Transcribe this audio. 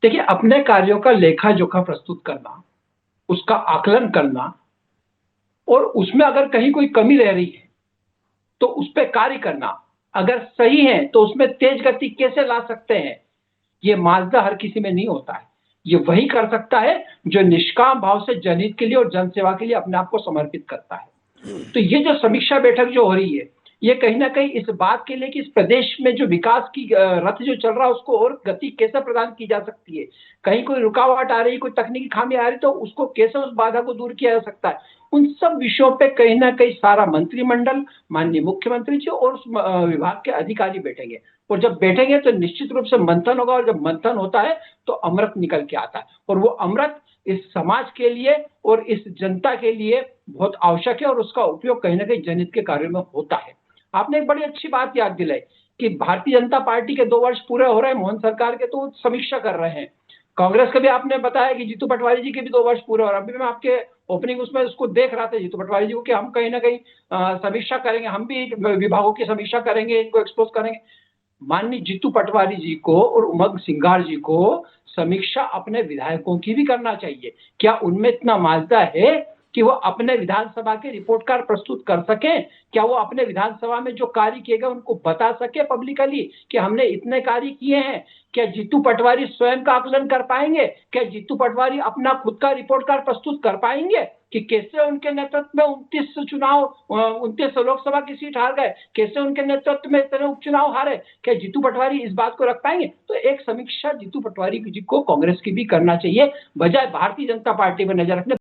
देखिए, अपने कार्यों का लेखा-जोखा प्रस्तुत करना, उसका आकलन करना और उसमें अगर कहीं कोई कमी रह रही है, तो उस पे कार्य करना। अगर सही है, तो उसमें तेज गति कैसे ला सकते हैं, ये माजदा हर किसी में नहीं होता है। ये वही कर सकता है, जो निष्काम भाव से जनहित के लिए और जनसेवा के लिए अपने आप को समर्पित करता है। तो ये जो समीक्षा बैठक जो हो रही है, ये कहीं न कहीं इस बात के लिए कि इस प्रदेश में जो विकास की रथ जो चल रहा है, उसको और गति कैसे प्रदान की जा सकती है। कहीं कोई रुकावट आ रही, कोई तकनीकी खामी आ रही, तो उसको कैसे उस बाधा को दूर किया जा सकता है। उन सब विषयों पे कहीं न कहीं सारा मंत्रिमंडल, माननीय मुख्यमंत्री जी और उस विभाग के अधिकारी बैठेंगे। और जब बैठेंगे तो निश्चित रूप से मंथन होगा, और जब मंथन होता है, तो अमृत निकल के आता है। और वो अमृत इस समाज के लिए और इस जनता के लिए बहुत आवश्यक है, और उसका उपयोग कहीं न कहीं जनहित के कार्यों में होता है। आपने एक बड़ी अच्छी बात याद दिलाई कि भारतीय जनता पार्टी के 2 वर्ष पूरे हो रहे हैं, मोहन सरकार के, तो वो समीक्षा कर रहे हैं। कांग्रेस का भी आपने बताया कि जीतू पटवारी जी के भी 2 वर्ष पूरे हो रहे हैं। अभी मैं आपके ओपनिंग उसमें उसको देख रहा था जीतू पटवारी जी को, कि हम कहीं न कहीं समीक्षा करेंगे, हम भी विभागों की समीक्षा करेंगे, इनको एक्सपोज़ करेंगे। माननीय जीतू पटवारी जी को और उमंग सिंघार जी को समीक्षा अपने विधायकों की भी करना चाहिए। क्या उनमें इतना माजदा है कि वो अपने विधानसभा के रिपोर्ट कार्ड प्रस्तुत कर सकें? क्या वो अपने विधानसभा में जो कार्य किए गए उनको बता सके पब्लिकली कि हमने इतने कार्य किए हैं? क्या जीतू पटवारी स्वयं का आकलन कर पाएंगे? क्या जीतू पटवारी अपना खुद का रिपोर्ट कार्ड प्रस्तुत कर पाएंगे कि कैसे उनके नेतृत्व में 29 लोकसभा की सीट हार गए, कैसे उनके नेतृत्व में इतने उपचुनाव हारे? क्या जीतू पटवारी इस बात को रख पाएंगे? तो एक समीक्षा जीतू पटवारी जी को कांग्रेस की भी करना चाहिए, बजाय भारतीय जनता पार्टी पर नजर रखने।